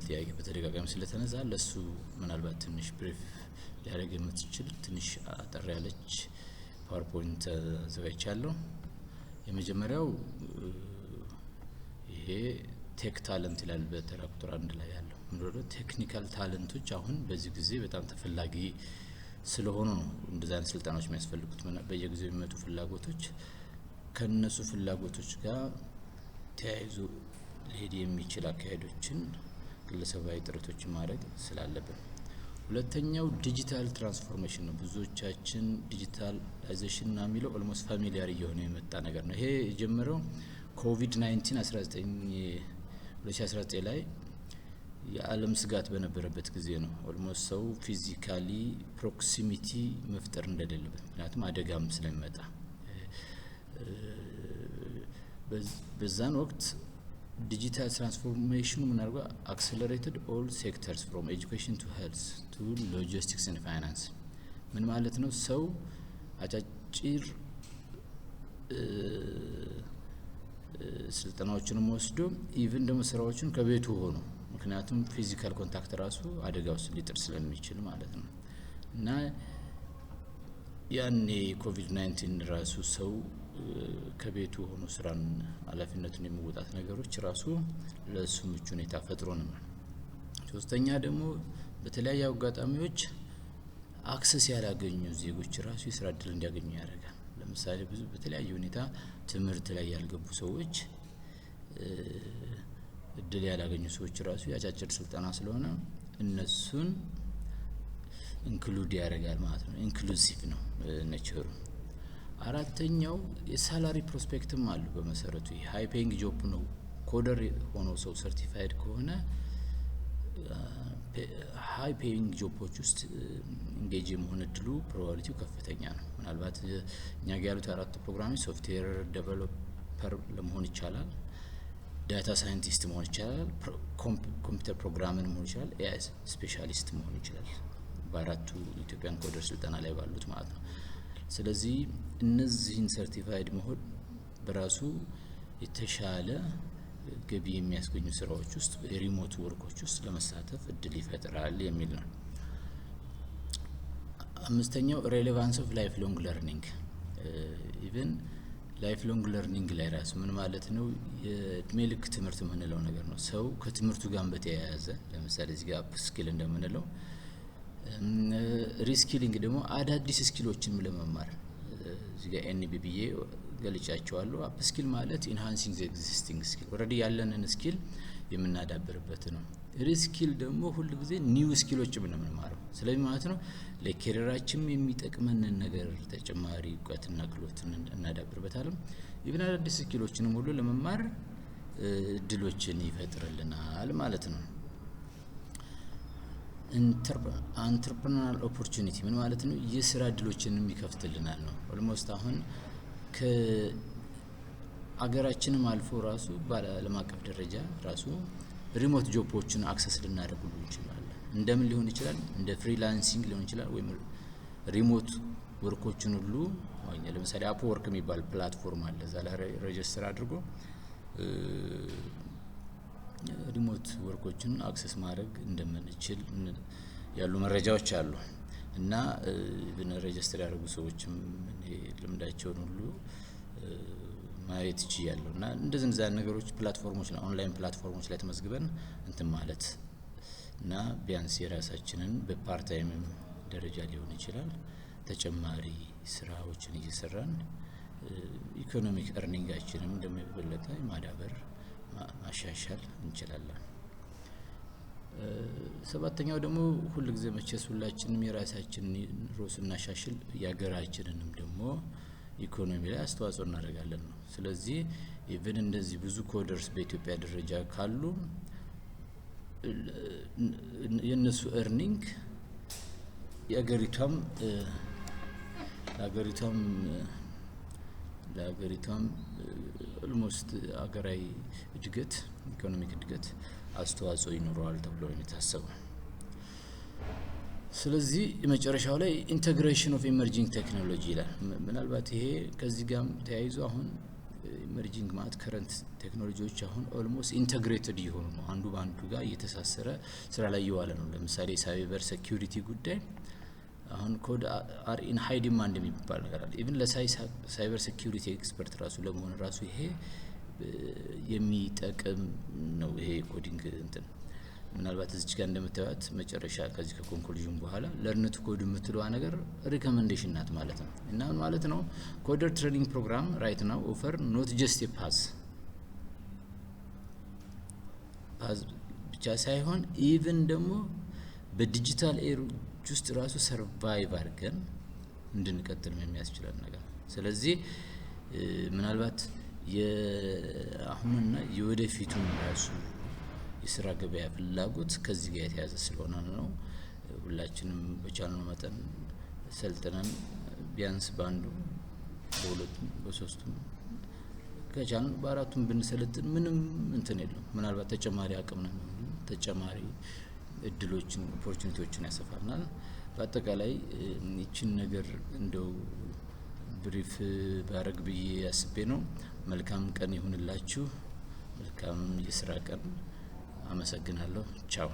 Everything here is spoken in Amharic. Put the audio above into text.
ጥያቄ በተደጋጋሚ ስለተነሳ ለሱ ምናልባት ትንሽ ብሪፍ ሊያደርግ የምትችል ትንሽ አጠር ያለች ፓወርፖይንት አዘጋጅቻለሁ። የመጀመሪያው ይሄ ቴክ ታለንት ይላል በተራ ቁጥር 1 ላይ ያለው ምንድነው ቴክኒካል ታለንቶች አሁን በዚህ ጊዜ በጣም ተፈላጊ ስለሆኑ ነው እንደዛ አይነት ስልጠናዎች የሚያስፈልጉት። በየጊዜው የሚመጡ ፍላጎቶች ከነሱ ፍላጎቶች ጋር ተያይዞ ሊሄድ የሚችል አካሄዶችን ግለሰባዊ ጥረቶችን ማድረግ ስላለብን። ሁለተኛው ዲጂታል ትራንስፎርሜሽን ነው። ብዙዎቻችን ዲጂታላይዜሽን እና የሚለው ኦልሞስት ፋሚሊያር እየሆነ የመጣ ነገር ነው። ይሄ የጀመረው ኮቪድ-19 2019 ላይ የዓለም ስጋት በነበረበት ጊዜ ነው። ኦልሞስት ሰው ፊዚካሊ ፕሮክሲሚቲ መፍጠር እንደሌለበት ምክንያቱም አደጋም ስለሚመጣ በዛን ወቅት ዲጂታል ትራንስፎርሜሽኑ ምን አድርጓ አክሰለሬትድ ኦል ሴክተርስ ፍሮም ኤጁኬሽን ቱ ሄልዝ ቱ ሎጂስቲክስ ኤንድ ፋይናንስ። ምን ማለት ነው? ሰው አጫጭር ስልጠናዎችንም ወስዶ ኢቭን ደግሞ ስራዎችን ከቤቱ ሆኖ ምክንያቱም ፊዚካል ኮንታክት ራሱ አደጋ ውስጥ ሊጥር ስለሚችል ማለት ነው። እና ያኔ ኮቪድ-19 ራሱ ሰው ከቤቱ ሆኖ ስራን ኃላፊነቱን የሚወጣት ነገሮች ራሱ ለሱ ምቹ ሁኔታ ፈጥሮ ነው። ሶስተኛ ደግሞ በተለያዩ አጋጣሚዎች አክሰስ ያላገኙ ዜጎች ራሱ የስራ እድል እንዲያገኙ ያደርጋል። ለምሳሌ ብዙ በተለያዩ ሁኔታ ትምህርት ላይ ያልገቡ ሰዎች እድል ያላገኙ ሰዎች ራሱ ያጫጭር ስልጠና ስለሆነ እነሱን ኢንክሉድ ያደርጋል ማለት ነው። ኢንክሉሲቭ ነው ኔቸሩ። አራተኛው የሳላሪ ፕሮስፔክትም አሉ። በመሰረቱ ሃይ ፔይንግ ጆብ ነው። ኮደር ሆኖ ሰው ሰርቲፋይድ ከሆነ ሃይ ፔይንግ ጆቦች ውስጥ ኢንጌጅ የመሆን እድሉ ፕሮባቢሊቲው ከፍተኛ ነው። ምናልባት እኛ ጋር ያሉት አራቱ ፕሮግራሞች ሶፍትዌር ዴቨሎፐር ለመሆን ይቻላል፣ ዳታ ሳይንቲስት መሆን ይቻላል፣ ኮምፒውተር ፕሮግራመር መሆን ይቻላል፣ ኤአይ ስፔሻሊስት መሆን ይችላል። በአራቱ ኢትዮጵያን ኮደር ስልጠና ላይ ባሉት ማለት ነው። ስለዚህ እነዚህን ሰርቲፋይድ መሆን በራሱ የተሻለ ገቢ የሚያስገኙ ስራዎች ውስጥ ሪሞት ወርኮች ውስጥ ለመሳተፍ እድል ይፈጥራል የሚል ነው። አምስተኛው ሬሌቫንስ ኦፍ ላይፍ ሎንግ ለርኒንግ። ኢቭን ላይፍ ሎንግ ለርኒንግ ላይ ራሱ ምን ማለት ነው? የእድሜ ልክ ትምህርት የምንለው ነገር ነው። ሰው ከትምህርቱ ጋር በተያያዘ ለምሳሌ እዚህ ጋር አፕ ስኪል እንደምንለው ሪስኪሊንግ ደግሞ አዳዲስ ስኪሎችን ለመማር እዚህ ጋር ኤንቢቢኤ ገልጫቸዋለሁ። አፕ ስኪል ማለት ኢንሃንሲንግ ዘ ኤግዚስቲንግ ስኪል ኦሬዲ ያለንን ስኪል የምናዳብርበት ነው። ሪስኪል ደግሞ ሁሉ ጊዜ ኒው ስኪሎች የምንማረው ስለዚህ ማለት ነው ለኬሪራችን የሚጠቅመንን ነገር ተጨማሪ እውቀትና ክህሎትን እናዳብርበታለን። ኢቭን አዳዲስ ስኪሎችንም ሁሉ ለመማር እድሎችን ይፈጥርልናል ማለት ነው። ኢንተርፕረነሪያል ኦፖርቹኒቲ ምን ማለት ነው? የስራ እድሎችንም ይከፍትልናል ነው። ኦልሞስት አሁን ከአገራችንም አልፎ ራሱ በዓለም አቀፍ ደረጃ ራሱ ሪሞት ጆቦችን አክሰስ ልናደርግ እንችላለን። እንደምን ሊሆን ይችላል? እንደ ፍሪላንሲንግ ሊሆን ይችላል ወይም ሪሞት ወርኮችን ሁሉ ማግኘት። ለምሳሌ አፕ ወርክ የሚባል ፕላትፎርም አለ። እዛ ላይ ሬጅስተር አድርጎ ሪሞት ወርኮችን አክሰስ ማድረግ እንደምንችል ያሉ መረጃዎች አሉ። እና ሬጅስተር ያደረጉ ሰዎችም ልምዳቸውን ሁሉ ማየት ይችላሉ። እና እንደዚህ ነገሮች ፕላትፎርሞች ላይ ኦንላይን ፕላትፎርሞች ላይ ተመዝግበን እንትን ማለት እና ቢያንስ የራሳችንን በፓርት ታይም ደረጃ ሊሆን ይችላል ተጨማሪ ስራዎችን እየሰራን ኢኮኖሚክ እርኒንጋችንን እንደሚበለጠ ማዳበር ማሻሻል እንችላለን። ሰባተኛው ደግሞ ሁሉ ጊዜ መቼስ ሁላችንም የራሳችንን ኑሮ ስናሻሽል የሀገራችንንም ደግሞ ኢኮኖሚ ላይ አስተዋጽኦ እናደርጋለን ነው። ስለዚህ ኢቭን እንደዚህ ብዙ ኮደርስ በኢትዮጵያ ደረጃ ካሉ የነሱ እርኒንግ ለሀገሪቷም ኦልሞስት አገራዊ እድገት ኢኮኖሚክ እድገት አስተዋጽኦ ይኖረዋል ተብሎ ነው የሚታሰበው። ስለዚህ የመጨረሻው ላይ ኢንተግሬሽን ኦፍ ኢመርጂንግ ቴክኖሎጂ ይላል። ምናልባት ይሄ ከዚህ ጋር ተያይዞ አሁን ኢመርጂንግ ማለት ከረንት ቴክኖሎጂዎች አሁን ኦልሞስት ኢንተግሬትድ እየሆኑ ነው። አንዱ በአንዱ ጋር እየተሳሰረ ስራ ላይ እየዋለ ነው። ለምሳሌ ሳይበር ሴኩሪቲ ጉዳይ አሁን ኮድ አር ኢን ሃይ ዲማንድ የሚባል ነገር አለ። ኢቭን ለሳይበር ሴኩሪቲ ኤክስፐርት ራሱ ለመሆን ራሱ ይሄ የሚጠቅም ነው። ይሄ ኮዲንግ እንትን ምናልባት እዚህ ጋር እንደምታዩት መጨረሻ ከዚህ ከኮንክሉዥን በኋላ ለርን ቱ ኮድ የምትለዋ ነገር ሪኮመንዴሽን ናት ማለት ነው። እና ምን ማለት ነው? ኮደር ትሬኒንግ ፕሮግራም ራይት ናው ኦፈር ኖት ጀስት ኤ ፓዝ ብቻ ሳይሆን ኢቭን ደግሞ በዲጂታል ኤሮች ውስጥ ራሱ ሰርቫይቭ አድርገን እንድንቀጥል የሚያስችለን ነገር። ስለዚህ ምናልባት የአሁንና የወደፊቱን ራሱ የስራ ገበያ ፍላጎት ከዚህ ጋር የተያዘ ስለሆነ ነው። ሁላችንም በቻልነው መጠን ሰልጥነን ቢያንስ በአንዱ በሁለቱም በሶስቱም ከቻልን በአራቱም ብንሰለጥን ምንም እንትን የለም። ምናልባት ተጨማሪ አቅም ነው፣ ተጨማሪ እድሎችን ኦፖርቹኒቲዎችን ያሰፋናል። በአጠቃላይ ይችን ነገር እንደው ብሪፍ ባረግ ብዬ አስቤ ነው። መልካም ቀን ይሁንላችሁ። መልካም የስራ ቀን። አመሰግናለሁ። ቻው።